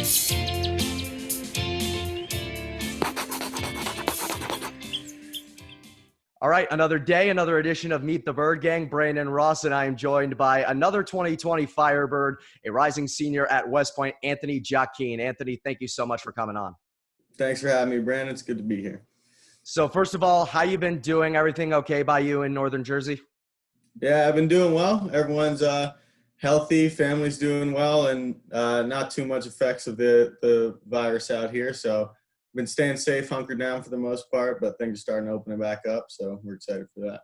All right, another day, another edition of Meet the Bird Gang. Brandon Ross, and I am joined by another 2020 Firebird, a rising senior at West Point, Anthony Giachin. Anthony, thank you so much for coming on. Thanks for having me, Brandon. It's good to be here. So first of all, how you been doing? Everything okay by you in Northern Jersey? Yeah, I've been doing well. Everyone's healthy, family's doing well, and not too much effects of the virus out here. So I've been staying safe, hunkered down for the most part, but things are starting to open back up, so we're excited for that.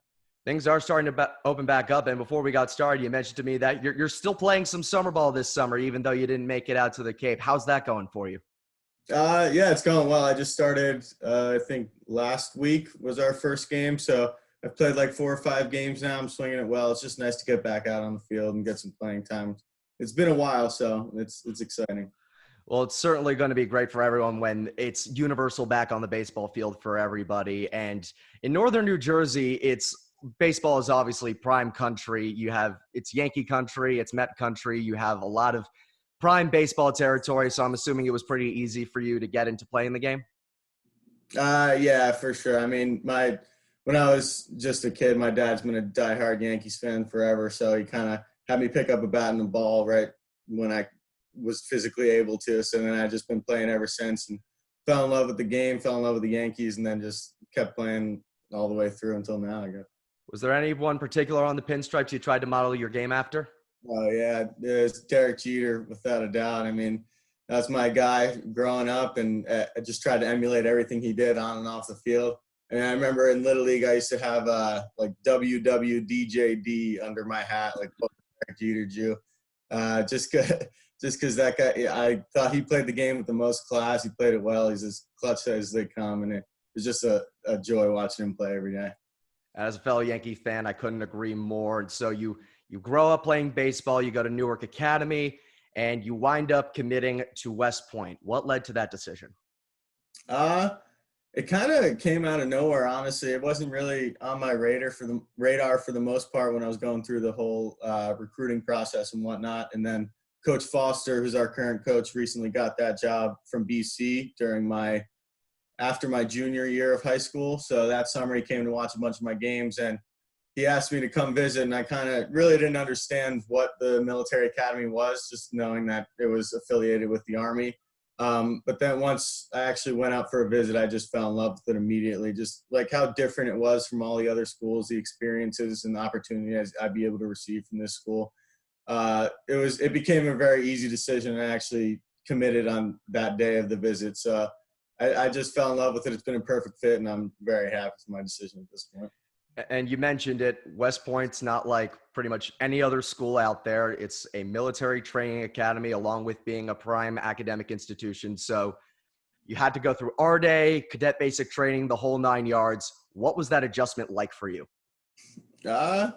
Things are starting to open back up, and before we got started, you mentioned to me that you're still playing some summer ball this summer, even though you didn't make it out to the Cape. How's that going for you? Yeah, it's going well. I just started, I think last week was our first game, so I've played like 4 or 5 games now. I'm swinging it well. It's just nice to get back out on the field and get some playing time. It's been a while, so it's exciting. Well, it's certainly going to be great for everyone when it's universal back on the baseball field for everybody. And in Northern New Jersey, baseball is obviously prime country. It's Yankee country, it's Met country. You have a lot of prime baseball territory. So I'm assuming it was pretty easy for you to get into playing the game. Yeah, for sure. I mean, when I was just a kid, my dad's been a diehard Yankees fan forever. So he kind of had me pick up a bat and a ball right when I was physically able to. So then I've just been playing ever since and fell in love with the game, fell in love with the Yankees, and then just kept playing all the way through until now, I guess. Was there anyone particular on the pinstripes you tried to model your game after? Oh, yeah. It's Derek Jeter, without a doubt. I mean, that's my guy growing up, and I just tried to emulate everything he did on and off the field. And I remember in Little League, I used to have like WWDJD under my hat, like Derek Jeter Jew. Just because that guy, I thought he played the game with the most class. He played it well. He's as clutch as they come, and it was just a joy watching him play every day. As a fellow Yankee fan, I couldn't agree more. And so you grow up playing baseball, you go to Newark Academy, and you wind up committing to West Point. What led to that decision? It kind of came out of nowhere, honestly. It wasn't really on my radar for the most part when I was going through the whole recruiting process and whatnot. And then Coach Foster, who's our current coach, recently got that job from BC after my junior year of high school. So that summer he came to watch a bunch of my games, and he asked me to come visit, and I kind of really didn't understand what the military academy was, just knowing that it was affiliated with the Army. But then once I actually went out for a visit, I just fell in love with it immediately, just like how different it was from all the other schools, the experiences and the opportunities I'd be able to receive from this school. It became a very easy decision, and I actually committed on that day of the visit. So I just fell in love with it. It's been a perfect fit, and I'm very happy with my decision at this point. And you mentioned it, West Point's not like pretty much any other school out there. It's a military training academy along with being a prime academic institution. So you had to go through our day, cadet basic training, the whole 9 yards. What was that adjustment like for you? It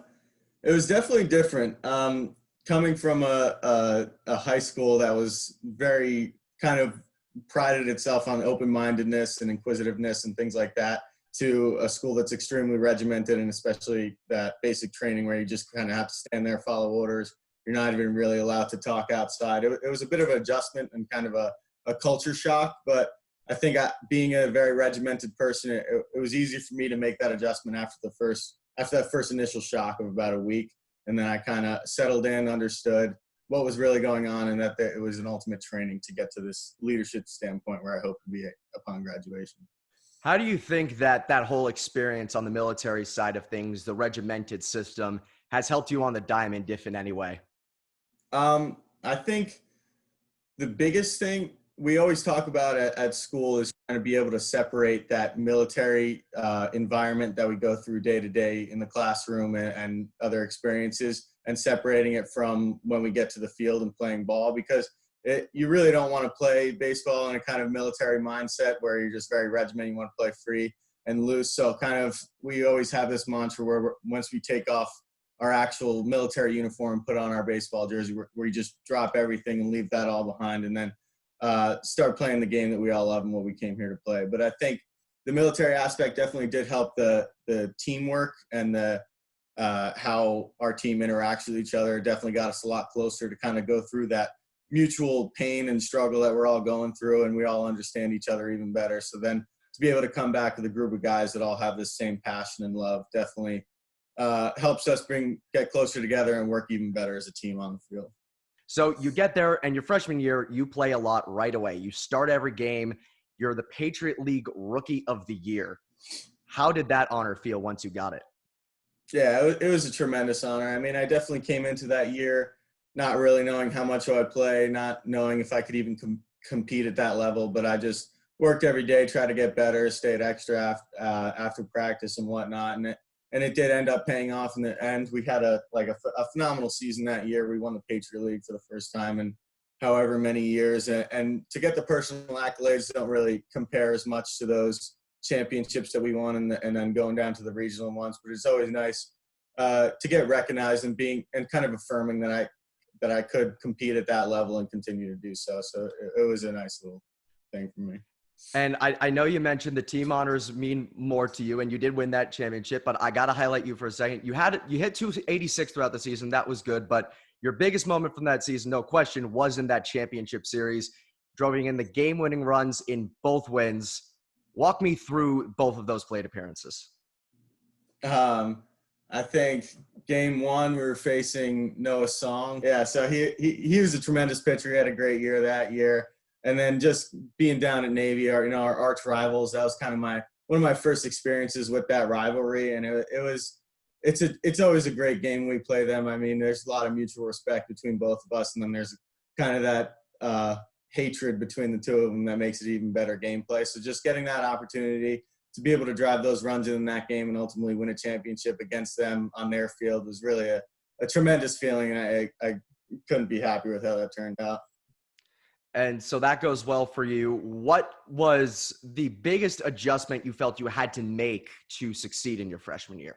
was definitely different. Coming from a high school that was very kind of prided itself on open-mindedness and inquisitiveness and things like that, to a school that's extremely regimented, and especially that basic training where you just kind of have to stand there, follow orders. You're not even really allowed to talk outside. It was a bit of an adjustment and kind of a culture shock, but I think being a very regimented person, it was easy for me to make that adjustment after that first initial shock of about a week. And then I kind of settled in, understood what was really going on, and that it was an ultimate training to get to this leadership standpoint where I hope to be upon graduation. How do you think that whole experience on the military side of things, the regimented system, has helped you on the diamond, if in any way? I think the biggest thing we always talk about at school is trying to be able to separate that military environment that we go through day to day in the classroom and other experiences, and separating it from when we get to the field and playing ball, because you really don't want to play baseball in a kind of military mindset where you're just very regimented. You want to play free and loose. So we always have this mantra where once we take off our actual military uniform, put on our baseball jersey, where you just drop everything and leave that all behind, and then start playing the game that we all love and what we came here to play. But I think the military aspect definitely did help the teamwork and how our team interacts with each other. It definitely got us a lot closer to kind of go through that mutual pain and struggle that we're all going through, and we all understand each other even better. So then to be able to come back with a group of guys that all have this same passion and love definitely helps us get closer together and work even better as a team on the field. So you get there, and your freshman year, you play a lot right away. You start every game. You're the Patriot League Rookie of the Year. How did that honor feel once you got it? Yeah, it was a tremendous honor. I mean, I definitely came into that year not really knowing how much I would play, not knowing if I could even compete at that level, but I just worked every day, tried to get better, stayed extra after practice and whatnot, and it did end up paying off in the end. We had a phenomenal season that year. We won the Patriot League for the first time in however many years, and to get the personal accolades don't really compare as much to those championships that we won and then going down to the regional ones. But it's always nice to get recognized and kind of affirming that I could compete at that level and continue to do so. So it was a nice little thing for me. And I know you mentioned the team honors mean more to you, and you did win that championship, but I got to highlight you for a second. You hit 286 throughout the season. That was good, but your biggest moment from that season, no question, was in that championship series, driving in the game-winning runs in both wins. Walk me through both of those plate appearances. I think game one, we were facing Noah Song. Yeah, so he was a tremendous pitcher. He had a great year that year. And then just being down at Navy, our arch rivals, that was kind of one of my first experiences with that rivalry. And it's always a great game when we play them. I mean, there's a lot of mutual respect between both of us. And then there's kind of that hatred between the two of them that makes it even better gameplay. So just getting that opportunity to be able to drive those runs in that game and ultimately win a championship against them on their field was really a tremendous feeling. And I couldn't be happy with how that turned out. And so that goes well for you. What was the biggest adjustment you felt you had to make to succeed in your freshman year?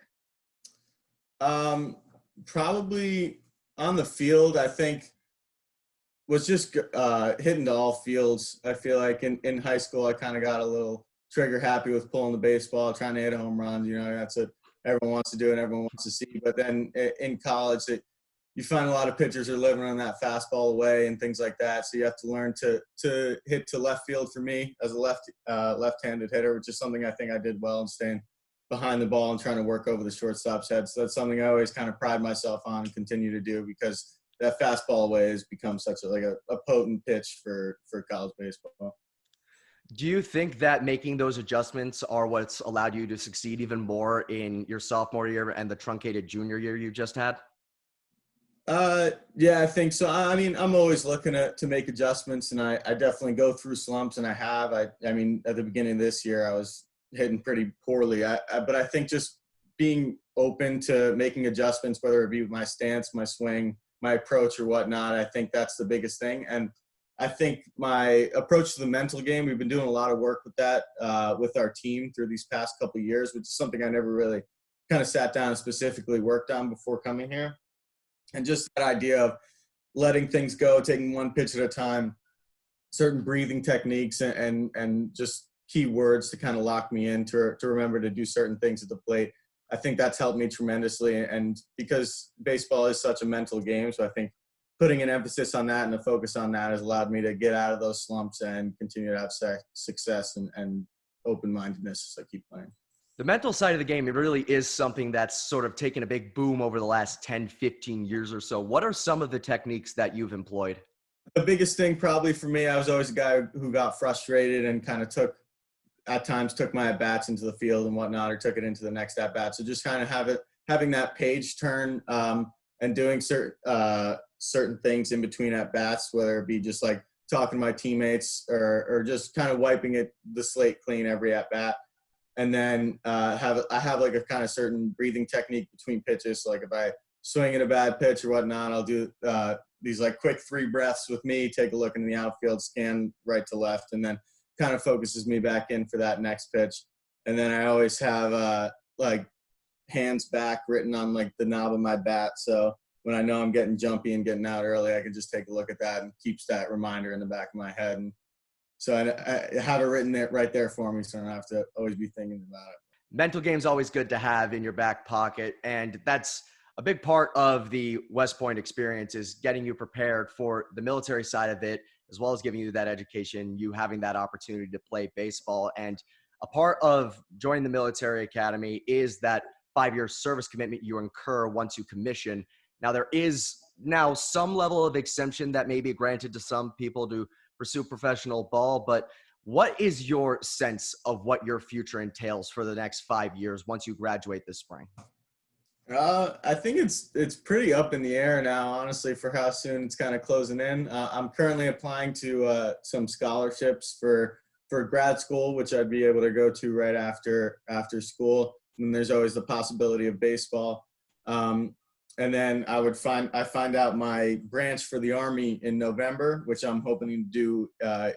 Probably on the field, I think, was just hitting to all fields. I feel like in high school, I kind of got a little trigger happy with pulling the baseball, trying to hit a home run. That's what everyone wants to do and everyone wants to see. But then in college, you find a lot of pitchers are living on that fastball away and things like that. So you have to learn to hit to left field for me as a left-handed hitter, which is something I think I did well in staying behind the ball and trying to work over the shortstop's head. So that's something I always kind of pride myself on and continue to do because that fastball away has become such a potent pitch for college baseball. Do you think that making those adjustments are what's allowed you to succeed even more in your sophomore year and the truncated junior year you just had? Yeah, I think so. I mean, I'm always looking to make adjustments, and I definitely go through slumps, and I have. I mean, at the beginning of this year, I was hitting pretty poorly. But I think just being open to making adjustments, whether it be my stance, my swing, my approach, or whatnot, I think that's the biggest thing. And I think my approach to the mental game, we've been doing a lot of work with that with our team through these past couple of years, which is something I never really kind of sat down and specifically worked on before coming here. And just that idea of letting things go, taking one pitch at a time, certain breathing techniques and just key words to kind of lock me in to remember to do certain things at the plate. I think that's helped me tremendously. And because baseball is such a mental game, so I think putting an emphasis on that and a focus on that has allowed me to get out of those slumps and continue to have success and open-mindedness as I keep playing. The mental side of the game, it really is something that's sort of taken a big boom over the last 10, 15 years or so. What are some of the techniques that you've employed? The biggest thing probably for me, I was always a guy who got frustrated and kind of took my at-bats into the field and whatnot, or took it into the next at-bat. So just kind of having that page turn and doing certain things in between at-bats, whether it be just like talking to my teammates or just kind of wiping the slate clean every at-bat. And then I have like a kind of certain breathing technique between pitches. So like if I swing at a bad pitch or whatnot, I'll do these like quick 3 breaths with me, take a look in the outfield, scan right to left, and then kind of focuses me back in for that next pitch. And then I always have like hands back written on like the knob of my bat. So when I know I'm getting jumpy and getting out early, I can just take a look at that and keeps that reminder in the back of my head. And so I have it written there right there for me, so I don't have to always be thinking about it. Mental game's always good to have in your back pocket, and that's a big part of the West Point experience is getting you prepared for the military side of it, as well as giving you that education, you having that opportunity to play baseball. And a part of joining the military academy is that 5-year service commitment you incur once you commission. Now, there is now some level of exemption that may be granted to some people to pursue professional ball, but what is your sense of what your future entails for the next 5 years once you graduate this spring? I think it's pretty up in the air now, honestly, for how soon it's kind of closing in. I'm currently applying to some scholarships for grad school, which I'd be able to go to right after school. And there's always the possibility of baseball. And then I find out my branch for the Army in November, which I'm hoping to do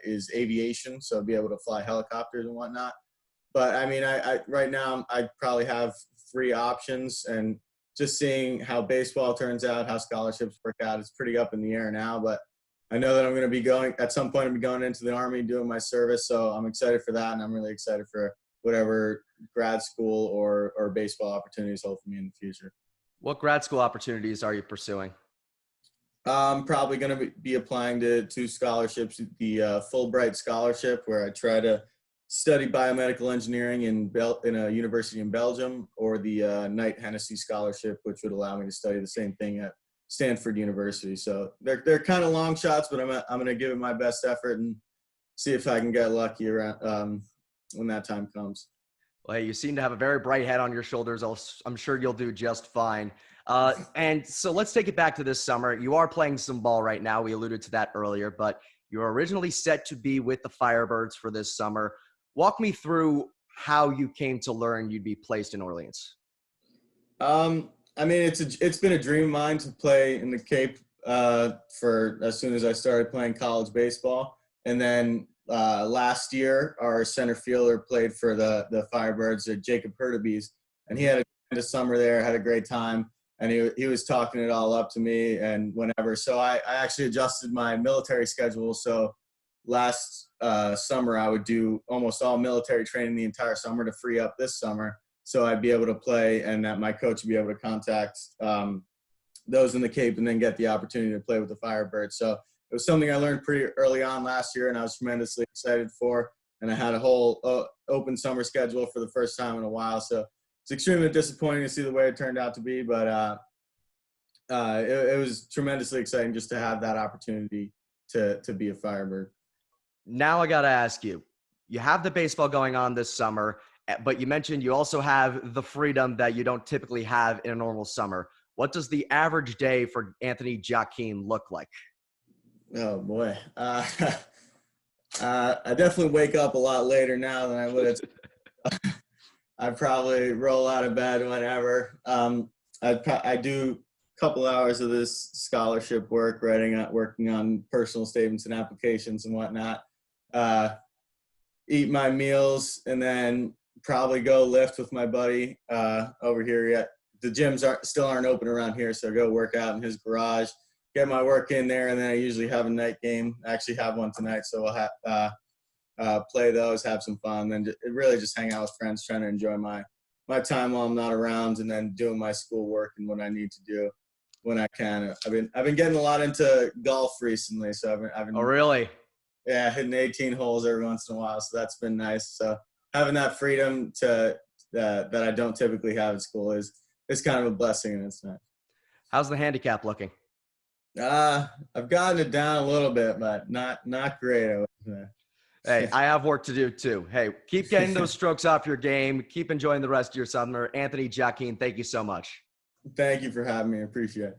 is aviation, so I'll be able to fly helicopters and whatnot. But I mean, I right now I probably have 3 options, and just seeing how baseball turns out, how scholarships work out, it's pretty up in the air now. But I know that I'm going to be going at some point. I'll be going into the Army, doing my service, so I'm excited for that, and I'm really excited for whatever grad school or baseball opportunities hold for me in the future. What grad school opportunities are you pursuing? I'm probably going to be applying to 2 scholarships: the Fulbright scholarship, where I try to study biomedical engineering in a university in Belgium, or the Knight Hennessy scholarship, which would allow me to study the same thing at Stanford University. So they're kind of long shots, but I'm going to give it my best effort and see if I can get lucky around when that time comes. Well, hey, you seem to have a very bright head on your shoulders. I'm sure you'll do just fine. And so let's take it back to this summer. You are playing some ball right now. We alluded to that earlier, but you were originally set to be with the Firebirds for this summer. Walk me through how you came to learn you'd be placed in Orleans. I mean, it's been a dream of mine to play in the Cape for as soon as I started playing college baseball. And then last year, our center fielder played for the Firebirds, Jacob Hurtubise, and he had a summer there, had a great time, and he was talking it all up to me and whenever. So I actually adjusted my military schedule. So last summer, I would do almost all military training the entire summer to free up this summer, so I'd be able to play, and that my coach would be able to contact those in the Cape and then get the opportunity to play with the Firebirds. So it was something I learned pretty early on last year, and I was tremendously excited for. And I had a whole open summer schedule for the first time in a while. So it's extremely disappointing to see the way it turned out to be, but it was tremendously exciting just to have that opportunity to be a Firebird. Now I got to ask you, you have the baseball going on this summer, but you mentioned you also have the freedom that you don't typically have in a normal summer. What does the average day for Anthony Giachin look like? Oh boy. I definitely wake up a lot later now than I would have. I probably roll out of bed whenever. I do a couple hours of this scholarship work, working on personal statements and applications and whatnot. Eat my meals, and then probably go lift with my buddy over here. Yet the gyms still aren't open around here, so go work out in his garage, get my work in there, and then I usually have a night game. I actually have one tonight, so we'll play those, have some fun, then really just hang out with friends, trying to enjoy my time while I'm not around, and then doing my schoolwork and what I need to do when I can. I've been getting a lot into golf recently, so I've been. Oh, really? Yeah, hitting 18 holes every once in a while, so that's been nice. So having that freedom that I don't typically have at school is kind of a blessing, and it's nice. How's the handicap looking? I've gotten it down a little bit, but not great. Hey, I have work to do too. Hey, keep getting those strokes off your game. Keep enjoying the rest of your summer. Anthony Giachin, thank you so much. Thank you for having me. I appreciate it.